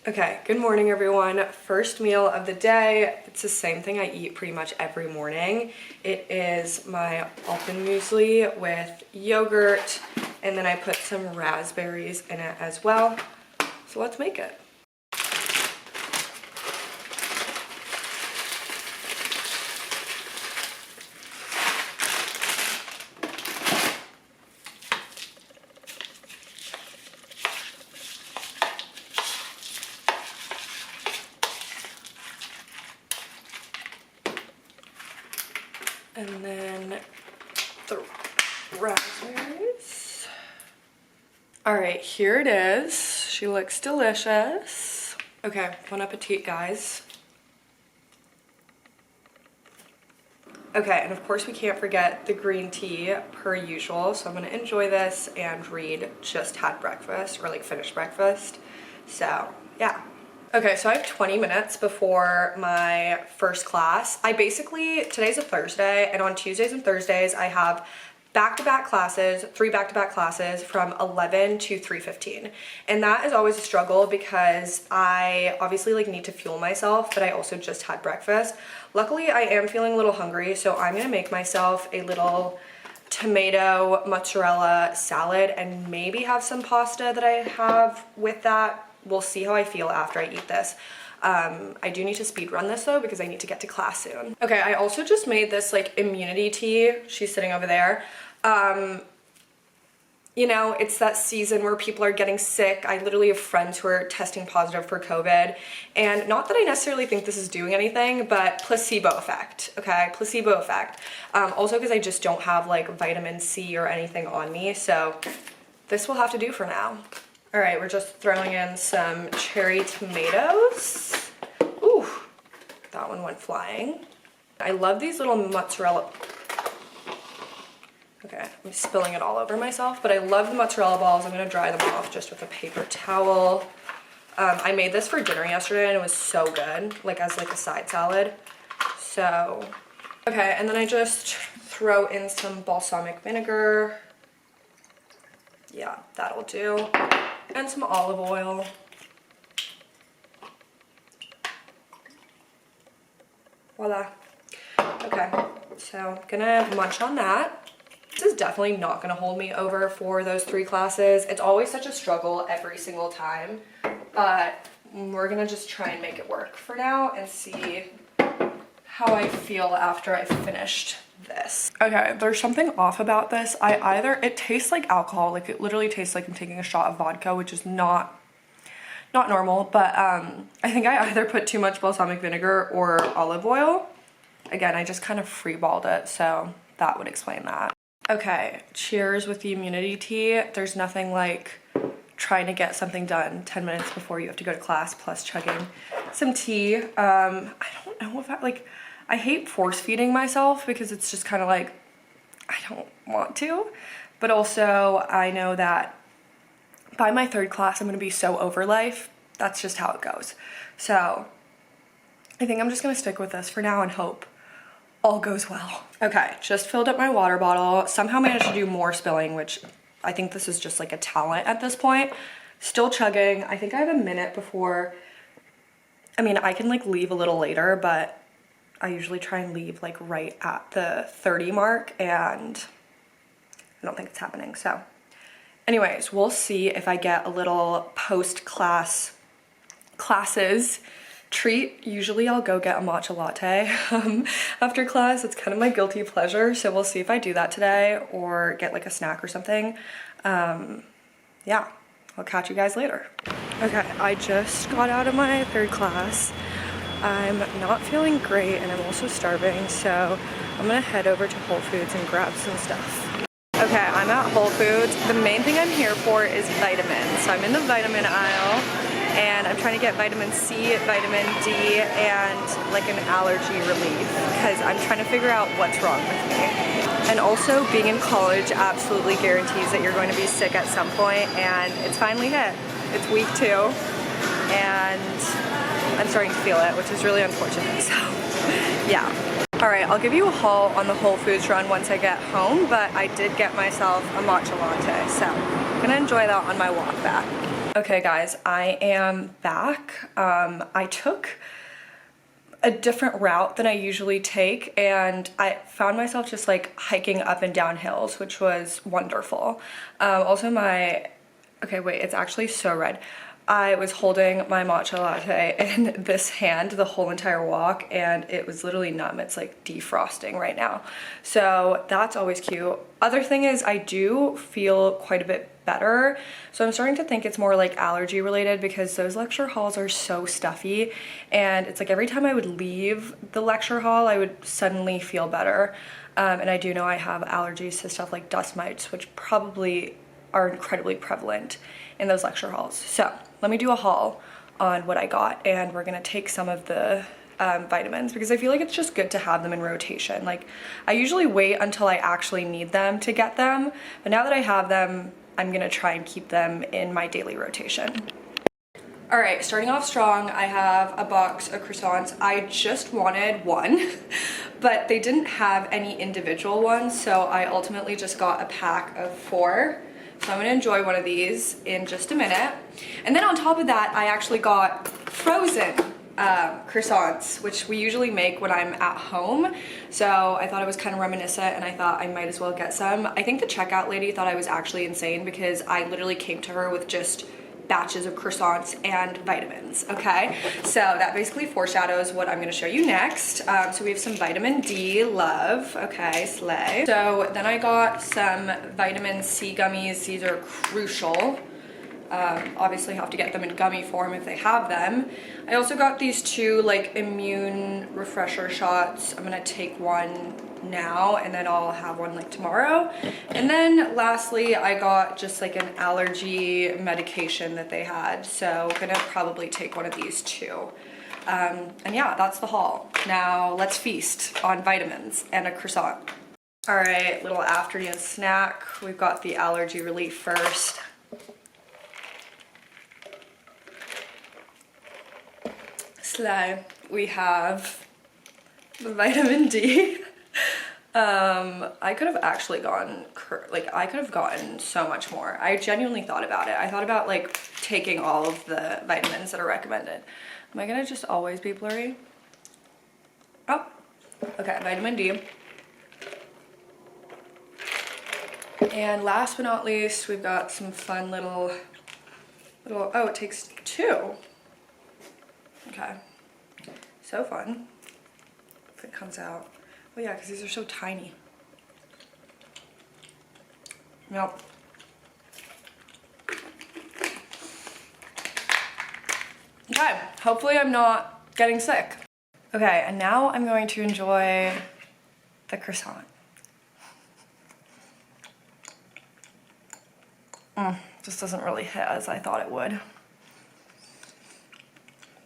Okay, good morning everyone. First meal of the day. It's the same thing I eat pretty much every morning. It is my almond muesli with yogurt, and then I put some raspberries in it as well. So let's make it. And then the raspberries. All right, here it is. She looks delicious. Okay, bon appetit, guys. Okay, and of course we can't forget the green tea per usual. So I'm gonna enjoy this and read Just Had Breakfast, or like finished breakfast. So yeah. Okay, so I have 20 minutes before my first class. Today's a Thursday, and on Tuesdays and Thursdays I have back-to-back classes, 3 back-to-back classes from 11 to 3:15. And that is always a struggle because I obviously need to fuel myself, but I also just had breakfast. Luckily, I am feeling a little hungry, so I'm gonna make myself a little tomato mozzarella salad and maybe have some pasta that I have with that. We'll see how I feel after I eat this. I do need to speed run this though because I need to get to class soon. Okay, I also just made this immunity tea. She's sitting over there. You know, it's that season where people are getting sick. I literally have friends who are testing positive for COVID, and not that I necessarily think this is doing anything, but placebo effect, okay? Placebo effect. Also because I just don't have vitamin C or anything on me, so this will have to do for now. All right, we're just throwing in some cherry tomatoes. Ooh, that one went flying. I love these little mozzarella. Okay, I'm spilling it all over myself, but I love the mozzarella balls. I'm gonna dry them off just with a paper towel. I made this for dinner yesterday and it was so good, as a side salad. So, okay, and then I just throw in some balsamic vinegar. Yeah, that'll do. And some olive oil. Voila. Okay, so gonna munch on that. This is definitely not gonna hold me over for those 3 classes. It's always such a struggle every single time, but we're gonna just try and make it work for now and see how I feel after I've finished this. Okay, there's something off about this. It tastes like alcohol, it literally tastes like I'm taking a shot of vodka, which is not normal, but I think I either put too much balsamic vinegar or olive oil. Again, I just kind of freeballed it, so that would explain that. Okay, cheers with the immunity tea. There's nothing like trying to get something done 10 minutes before you have to go to class plus chugging some tea. I don't know if I hate force feeding myself because it's just kind of I don't want to, but also I know that by my 3rd class I'm going to be so over life. That's just how it goes. So I think I'm just going to stick with this for now and hope all goes well. Okay, just filled up my water bottle. Somehow managed to do more spilling, which I think this is just a talent at this point. Still chugging. I think I have a minute before. I mean, I can leave a little later, but I usually try and leave right at the 30 mark, and I don't think it's happening. So anyways, we'll see if I get a little post-class classes treat. Usually I'll go get a matcha latte after class. It's kind of my guilty pleasure, so we'll see if I do that today or get a snack or something. Yeah, I'll catch you guys later. Okay, I just got out of my 3rd class. I'm not feeling great and I'm also starving, so I'm gonna head over to Whole Foods and grab some stuff. Okay, I'm at Whole Foods. The main thing I'm here for is vitamins. So I'm in the vitamin aisle and I'm trying to get vitamin C, vitamin D, and an allergy relief because I'm trying to figure out what's wrong with me. And also being in college absolutely guarantees that you're going to be sick at some point, and it's finally hit. It's week 2 and I'm starting to feel it, which is really unfortunate, so yeah. All right, I'll give you a haul on the Whole Foods run once I get home, but I did get myself a matcha latte, so I'm gonna enjoy that on my walk back. Okay guys, I am back. I took a different route than I usually take, and I found myself just like hiking up and down hills, which was wonderful. Also okay wait, it's actually so red. I was holding my matcha latte in this hand the whole entire walk, and it was literally numb. It's like defrosting right now. So that's always cute. Other thing is I do feel quite a bit better. So I'm starting to think it's more like allergy related, because those lecture halls are so stuffy, and it's like every time I would leave the lecture hall, I would suddenly feel better. And I do know I have allergies to stuff like dust mites, which probably are incredibly prevalent in those lecture halls. So let me do a haul on what I got, and we're gonna take some of the vitamins, because I feel like it's just good to have them in rotation. Like, I usually wait until I actually need them to get them, but now that I have them, I'm gonna try and keep them in my daily rotation. All right, starting off strong, I have a box of croissants. I just wanted one, but they didn't have any individual ones, so I ultimately just got a pack of 4. So I'm gonna enjoy one of these in just a minute. And then on top of that, I actually got frozen croissants, which we usually make when I'm at home. So I thought it was kind of reminiscent, and I thought I might as well get some. I think the checkout lady thought I was actually insane, because I literally came to her with just batches of croissants and vitamins, okay? So that basically foreshadows what I'm gonna show you next. So we have some vitamin D, love, okay, slay. So then I got some vitamin C gummies. These are crucial. Obviously have to get them in gummy form if they have them. I also got these 2 like immune refresher shots. I'm gonna take one now, and then I'll have one like tomorrow. And then lastly, I got just like an allergy medication that they had. So I'm gonna probably take one of these too. And yeah, that's the haul. Now let's feast on vitamins and a croissant. All right, little afternoon snack. We've got the allergy relief first. Slay. We have the vitamin D. I could have actually gotten so much more. I genuinely thought about it. I thought about like taking all of the vitamins that are recommended. Am I gonna just always be blurry? Oh, okay, vitamin D. And last but not least, we've got some fun little, oh, it takes 2. Okay, so fun if it comes out. Oh yeah, because these are so tiny. Yep. Okay, hopefully I'm not getting sick. Okay, and now I'm going to enjoy the croissant. Just doesn't really hit as I thought it would.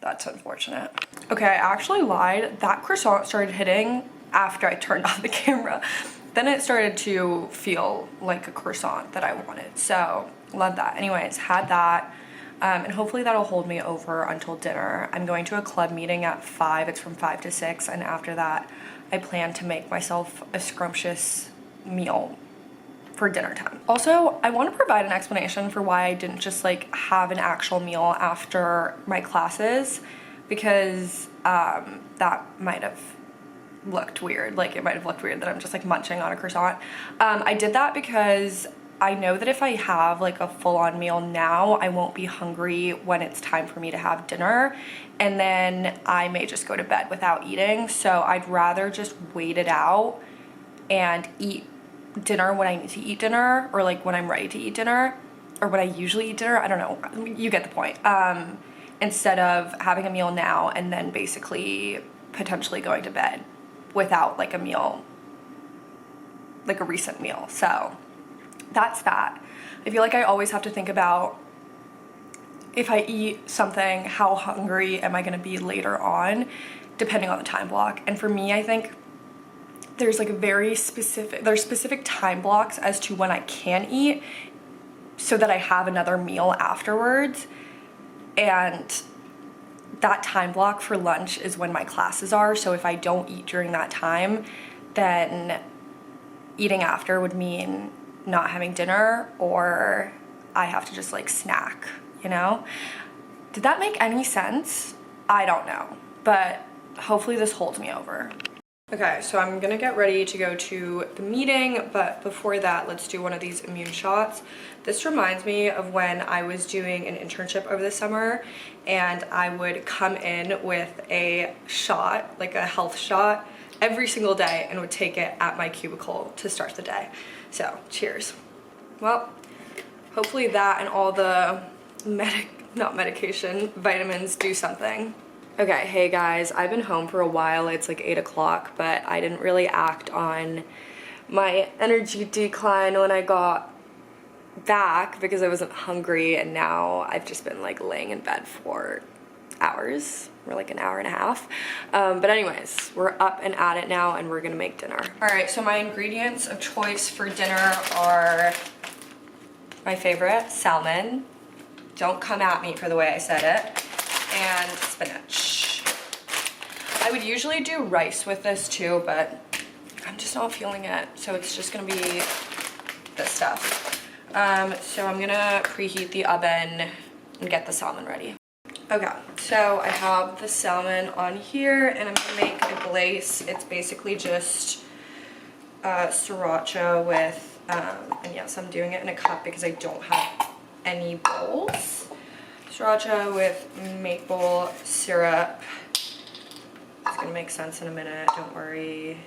That's unfortunate. Okay, I actually lied. That croissant started hitting after I turned on the camera. Then it started to feel like a croissant that I wanted. So, love that. Anyways, had that. And hopefully that'll hold me over until dinner. I'm going to a club meeting at 5. It's from 5 to 6. And after that, I plan to make myself a scrumptious meal for dinner time. Also, I want to provide an explanation for why I didn't just like have an actual meal after my classes, because that might have looked weird. Like, it might have looked weird that I'm just like munching on a croissant. I did that because I know that if I have like a full-on meal now, I won't be hungry when it's time for me to have dinner, and then I may just go to bed without eating. So I'd rather just wait it out and eat dinner when I need to eat dinner, or like when I'm ready to eat dinner, or when I usually eat dinner. I don't know, you get the point. Instead of having a meal now and then basically potentially going to bed without like a meal, like a recent meal. So that's that. I feel like I always have to think about, if I eat something, how hungry am I gonna be later on, depending on the time block. And for me, I think there's like there's specific time blocks as to when I can eat, so that I have another meal afterwards. And that time block for lunch is when my classes are. So if I don't eat during that time, then eating after would mean not having dinner, or I have to just like snack, you know? Did that make any sense? I don't know, but hopefully this holds me over. Okay, so I'm gonna get ready to go to the meeting, but before that, let's do one of these immune shots. This reminds me of when I was doing an internship over the summer, and I would come in with a shot, like a health shot, every single day and would take it at my cubicle to start the day. So, cheers. Well, hopefully that and all the vitamins do something. Okay, hey guys, I've been home for a while. It's like 8 o'clock, but I didn't really act on my energy decline when I got back because I wasn't hungry, and now I've just been like laying in bed for hours, or like an hour and a half. But anyways, we're up and at it now and we're gonna make dinner. All right, so my ingredients of choice for dinner are my favorite, salmon. Don't come at me for the way I said it. And spinach. I would usually do rice with this too, but I'm just not feeling it, so it's just gonna be this stuff. So I'm gonna preheat the oven and get the salmon ready. Okay, so I have the salmon on here and I'm gonna make a glaze. It's basically just sriracha with, and yes, I'm doing it in a cup because I don't have any bowls. Sriracha with maple syrup. It's gonna make sense in a minute, don't worry.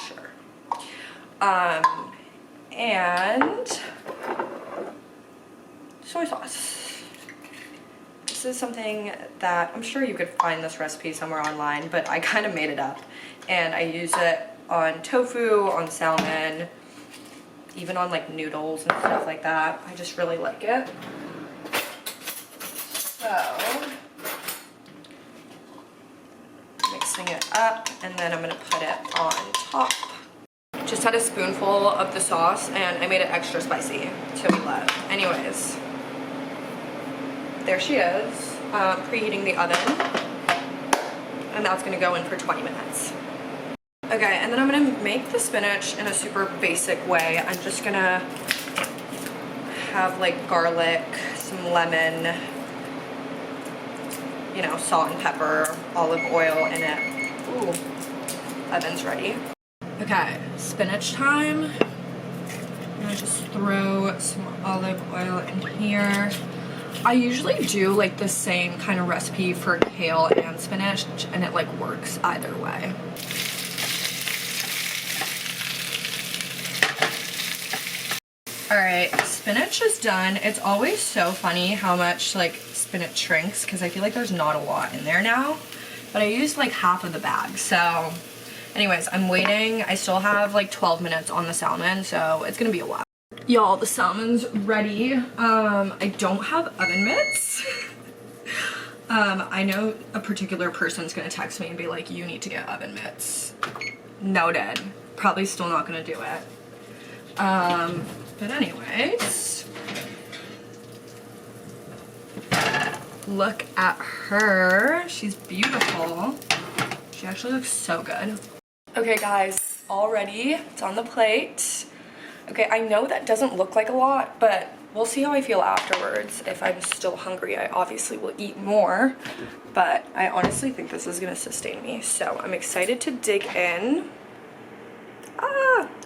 Sure. And soy sauce. This is something that I'm sure you could find this recipe somewhere online, but I kind of made it up. And I use it on tofu, on salmon, even on like noodles and stuff like that. I just really like it. So, mixing it up, and then I'm gonna put it on top. Just had a spoonful of the sauce and I made it extra spicy, so we love. Anyways, there she is, preheating the oven, and that's gonna go in for 20 minutes. Okay, and then I'm gonna make the spinach in a super basic way. I'm just gonna have like garlic, some lemon, you know, salt and pepper, olive oil in it. Ooh, oven's ready. Okay, spinach time. I'm gonna just throw some olive oil in here. I usually do like the same kind of recipe for kale and spinach, and it like works either way. All right, spinach is done. It's always so funny how much like spinach shrinks because I feel like there's not a lot in there now, but I used like half of the bag. So anyways, I'm waiting. I still have like 12 minutes on the salmon, so it's gonna be a while. Y'all, the salmon's ready. I don't have oven mitts. I know a particular person's gonna text me and be like, you need to get oven mitts. Noted. Probably still not gonna do it. But anyways, look at her. She's beautiful. She actually looks so good. Okay guys, all ready. It's on the plate. Okay, I know that doesn't look like a lot, but we'll see how I feel afterwards. If I'm still hungry, I obviously will eat more, but I honestly think this is gonna sustain me. So I'm excited to dig in.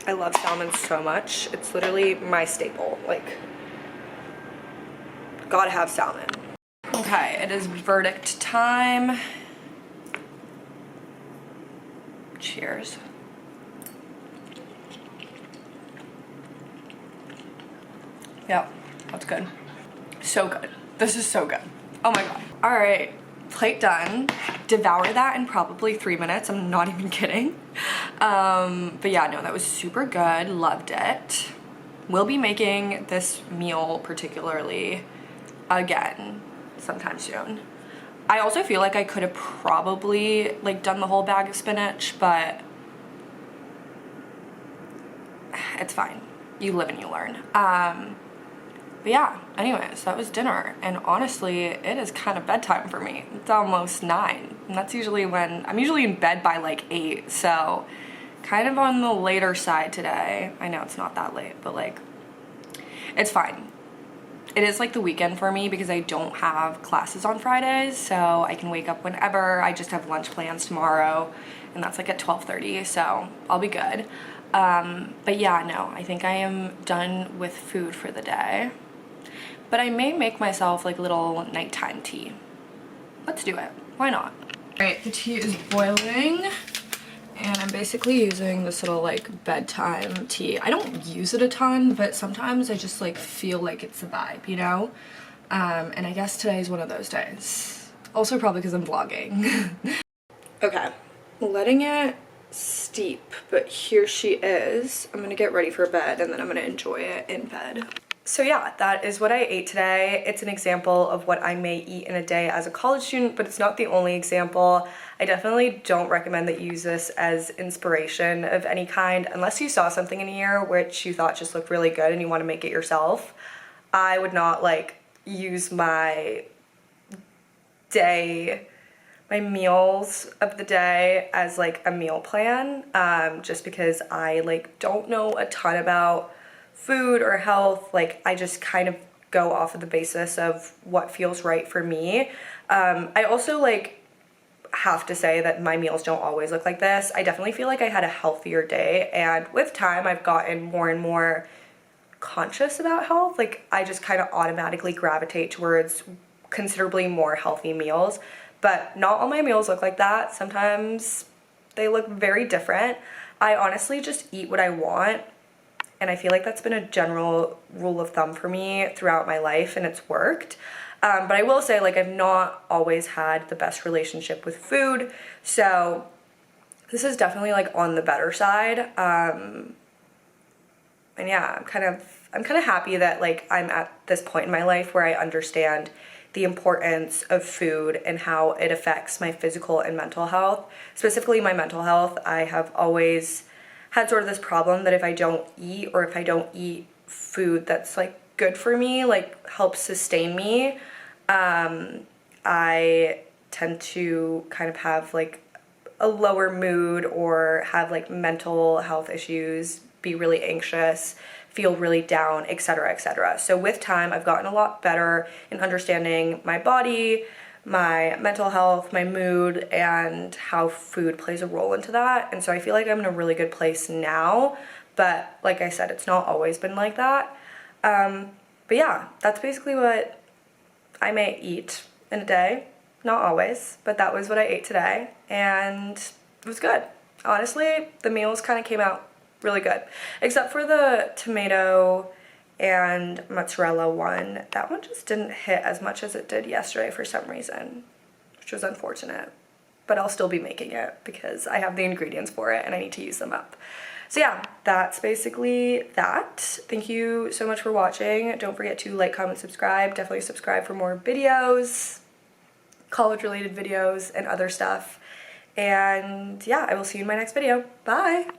I love salmon so much. It's literally my staple. Like, gotta have salmon. Okay, it is verdict time. Cheers. Yep, that's good. So good. This is so good. Oh my god. All right, plate done. Devour that in probably 3 minutes. I'm not even kidding. But yeah, no, that was super good. Loved it. We'll be making this meal particularly again sometime soon. I also feel like I could have probably like done the whole bag of spinach, but it's fine. You live and you learn. But yeah, anyways, that was dinner, and honestly, it is kind of bedtime for me. It's almost 9, and that's usually when, I'm usually in bed by like 8, so kind of on the later side today. I know it's not that late, but like, it's fine. it is like the weekend for me because I don't have classes on Fridays, so I can wake up whenever. I just have lunch plans tomorrow, and that's like at 12:30, so I'll be good. But yeah, no, I think I am done with food for the day. But I may make myself like little nighttime tea. Let's do it. Why not? All right, the tea is boiling, and I'm basically using this little like bedtime tea. I don't use it a ton, but sometimes I just like feel like it's a vibe, you know? And I guess today is one of those days. Also probably because I'm vlogging. Okay, letting it steep, but here she is. I'm gonna get ready for bed and then I'm gonna enjoy it in bed. So yeah, that is what I ate today. It's an example of what I may eat in a day as a college student, but it's not the only example. I definitely don't recommend that you use this as inspiration of any kind unless you saw something in here which you thought just looked really good and you want to make it yourself. I would not like use my meals of the day as like a meal plan, just because I like don't know a ton about food or health. Like I just kind of go off of the basis of what feels right for me. I also like have to say that my meals don't always look like this. I definitely feel like I had a healthier day, and with time I've gotten more and more conscious about health. Like I just kind of automatically gravitate towards considerably more healthy meals, but not all my meals look like that. Sometimes they look very different. I honestly just eat what I want, and I feel like that's been a general rule of thumb for me throughout my life, and it's worked. But I will say, like, I've not always had the best relationship with food, so this is definitely like on the better side. And yeah, I'm kind of happy that like I'm at this point in my life where I understand the importance of food and how it affects my physical and mental health. Specifically my mental health, I have always had sort of this problem that if I don't eat, or if I don't eat food that's like good for me, like helps sustain me, I tend to kind of have like a lower mood or have like mental health issues, be really anxious, feel really down, etc., etc. So with time, I've gotten a lot better in understanding my body, my mental health, my mood, and how food plays a role into that. And so I feel like I'm in a really good place now, but like I said, it's not always been like that. But yeah, that's basically what I may eat in a day. Not always, but that was what I ate today, and it was good. Honestly, the meals kind of came out really good, except for the tomato and mozzarella one. That one just didn't hit as much as it did yesterday for some reason, which was unfortunate, but I'll still be making it because I have the ingredients for it and I need to use them up. So yeah, that's basically that. Thank you so much for watching. Don't forget to like, comment, subscribe. Definitely subscribe for more videos, college related videos and other stuff. And yeah, I will see you in my next video. Bye!